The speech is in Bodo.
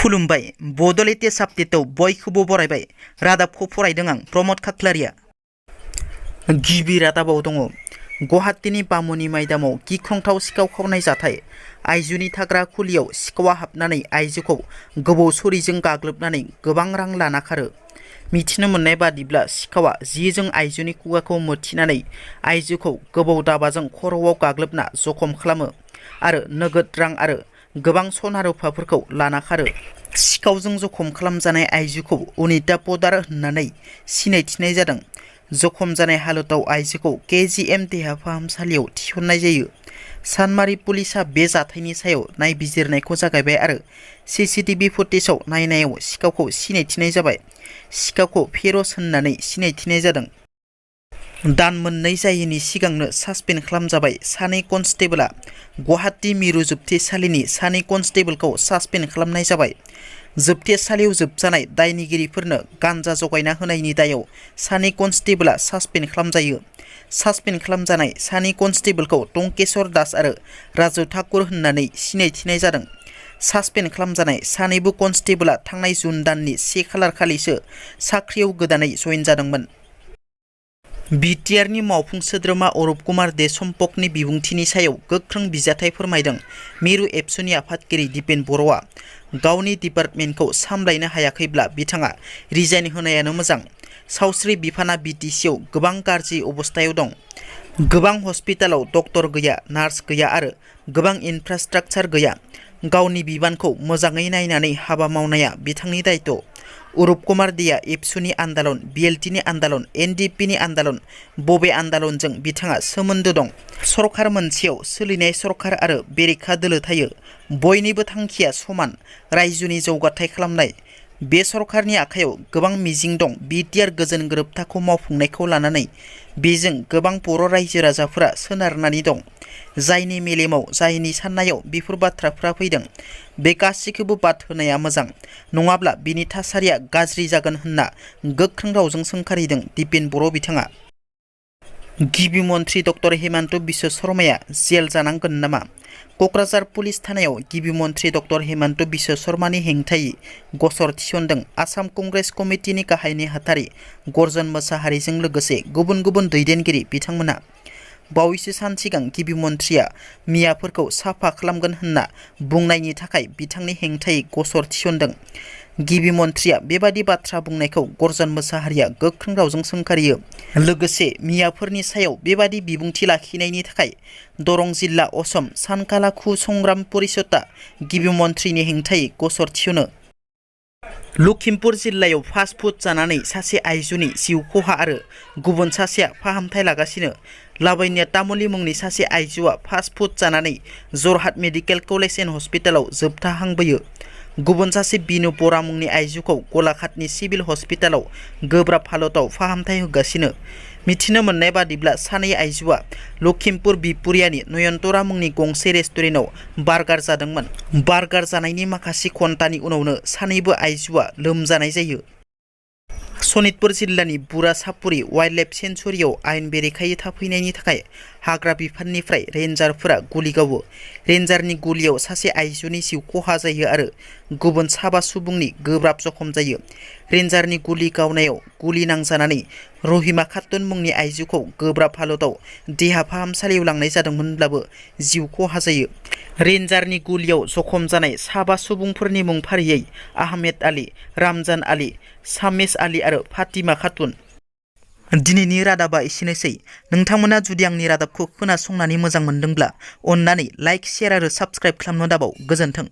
खुलुमबाय बड'लेण्ड टेस्ट आपडेटआव बयखौबो बरायबाय। रादाबखौ फरायदों आं प्रमद खाख्लारिया। गिबि रादाबाव दङ गुवाहाटीनि बामुनि माइदामाव गिख्रंथाव सिखाव खावनाय जाथाय। आइजोनि थाग्रा खुलियाव सिखावा हाबनानै आइजोखौ गोबौ छुरिजों गाग्लोबनानै गोबां रां लाना खारो। मिथिनो मोननाय बादिब्ला सिखावा जिजों आइजोनि खुगाखौ मोथिनानै आइजोखौ गोबौ दाबाजों खर'आव गाग्लोबना जखम खालामो आरो नोगोद रां आरो गोबां सना रुफाफोरखौ लाना खारो। सिखावजों जखम खालामजानाय आइजोखौ अनिता पदार होननानै सिनायथिनाय जादों। जखम जानाय हालोदाव आइजोखौ KGM देहा फाहामसालियाव थिसननाय जायो। सानमारि पुलिसा बे जाथायनि सायाव नायबिजिरनायखौ जागायबाय आरो CCTV फुटेजाव नायनायाव सिखावखौ सिनायथिनाय जाबाय। सिखावखौ फेरज होननानै सिनायथिनाय जादों। दान मोननै जायैनि सिगांनो सासपेन्ड खालामजाबाय सानै कनस्टेबला। गुवाहाटी मिरु जोबथेसालिनि सानै कनस्टेबलखौ सासपेन्ड खालामनाय जाबाय। जोबथेसालियाव जोबजानाय दायनिगिरिफोरनो गान्जा जगायना होनायनि दायाव सानै कनस्टेबला सासपेन्ड खालामजायो। सासपेन्ड खालामजानाय सानै कनस्टेबलखौ टंकेश्वर दास आरो राजु ठाकुर होननानै सिनायथिनाय जादों। सासपेन्ड खालामजानाय सानैबो कनस्टेबला थांनाय जुन दाननि 1 खालार खालिसो साख्रियाव गोदानै जयेन जादोंमोन। BTRनि मावफुं सोद्रोमा अरुप कुमार दे सम्पकनि बिबुंथिनि सायाव गोख्रों बिजाथाइ फोरमायदों मिरु एबसुनि आफादगिरि दिपेन बर'आ। गावनि डिपार्टमेन्टखौ सामलायनो हायाखैब्ला बिथाङा रिजाइन होनायानो मोजां। सावस्रि बिफाना BTCआव गोबां गाज्रि अबस्थायाव दं। गोबां हस्पिटालाव डक्टर गैया, नार्स गैया आरो गोबां इनफ्रास्ट्राक्चार गैया। गावनि बिबानखौ मोजाङै नायनानै हाबा मावनाया बिथांनि दायित्व। अरुप कुमार देआ एबसुनि आन्दालन, BLTनि आन्दालन, NDPनि आन्दालन बबे आन्दालनजों बिथाङा सोमोन्दो दं? सरकार मोनसेयाव सोलिनाय सरकार आरो बेरेखा दोलो थायो। बयनिबो थांखिया समान, रायजोनि जौगाथाय खालामनाय। बे सरकारनि आखायाव गोबां मिजिं दं BTR गोजोन गोरोबथाखौ मावफुंनायखौ लानानै। बेजों गोबां बर' रायजो राजाफोरा सोनारनानै दं। जायनि मेलेमाव जायनि साननायाव बेफोर बाथ्राफ्रा फैदों बे गासैखौबो बाद होनाया मोजां, नङाब्ला बिनि थासारिया गाज्रि जागोन होनना गोख्रों रावजों सोंखारिदों दिपेन बर' बिथाङा। गिबि मन्थ्रि डक्टर हेमन्त बिश्व शर्माया जेल जानांगोन नामा? क'क्राझार पुलिस थानायाव गिबि मन्थ्रि डक्टर हेमन्त बिश्व शर्मानि हेंथायै गसर थिसनदों आसाम कंग्रेस कमिटिनि गाहाय नेहाथारि गर्जन मोसाहारिजों लोगोसे गुबुन गुबुन दैदेनगिरि बिथांमोना। बावैसो सान सिगां गिबि मन्थ्रिया मियाफोरखौ साफा खालामगोन होनना बुंनायनि थाखाय बिथांनि हेंथायै गसर थिसनदों। गिबि मन्थ्रिया बेबादि बाथ्रा बुंनायखौ गर्जन मोसाहारिया गोख्रों रावजों सोंखारियो। लोगोसे मियाफोरनि सायाव बेबादि बिबुंथि लाखिनायनि थाखाय दरं जिल्ला असम सानखालाखु संग्राम परिषदआ गिबि मन्थ्रिनि हेंथायै गसर थिसनो। लखिमपुर जिल्लायाव फास्ट फुड जानानै सासे आइजोनि जिउ खहा आरो गुबुन सासेया फाहामथाय लागासिनो। लाबण्या तामुली मुंनि सासे आइजोआ फास्ट फुड जानानै जरहाट मेडिकेल कलेज एन्ड हस्पिटालाव जोबथाहांबोयो। गुबुन सासे बिनु बरा मुंनि आइजोखौ गलाघाटनि सिभिल हस्पिटालाव गोब्राब हालोदाव फाहामथाय होगासिनो। मिथिनो मोननाय बादिब्ला सानै आइजोआ लखिमपुर बिपुरियानि नयनतरा मुंनि गंसे रेस्टुरेन्टआव बार्गार जादोंमोन। बार्गार जानायनि माखासे घन्टानि उनावनो सानैबो आइजोआ लोमजानाय जायो। सनितपुर जिल्लानि बुरा सापुरि वाइल्डलाइफ सेन्चुरियाव आयेन बेरेखायै थाफैनायनि थाखाय हाग्रा बिफाननिफ्राय रेन्जारफोरा गुलि गावो। रेन्जारनि गुलियाव सासे आइजोनि जिउ खहा जायो आरो गुबुन 7 सुबुंनि गोब्राब जखम जायो। रेन्जारनि गुलि गावनायाव गुलि नांजानानै रहिमा खातुन मुंनि आइजोखौ गोब्राब हालोदाव देहा फाहामसालियाव लांनाय जादोंमोनब्लाबो जिउ खहा जायो। रेन्जारनि गुलियाव जखम जानाय 7 सुबुंफोरनि मुं फारियै आहमेद आली, रामजान आली, सामेस आली आरो फातिमा खातुन। दिनैनि रादाबा एसेनोसै। नोंथांमोना जुदि आंनि रादाबखौ खोनासंनानै मोजां मोनदोंब्ला अन्नानै लाइक, शेयार आरो साबस्क्राइब खालामनो दाबाव। गोजोन्थों।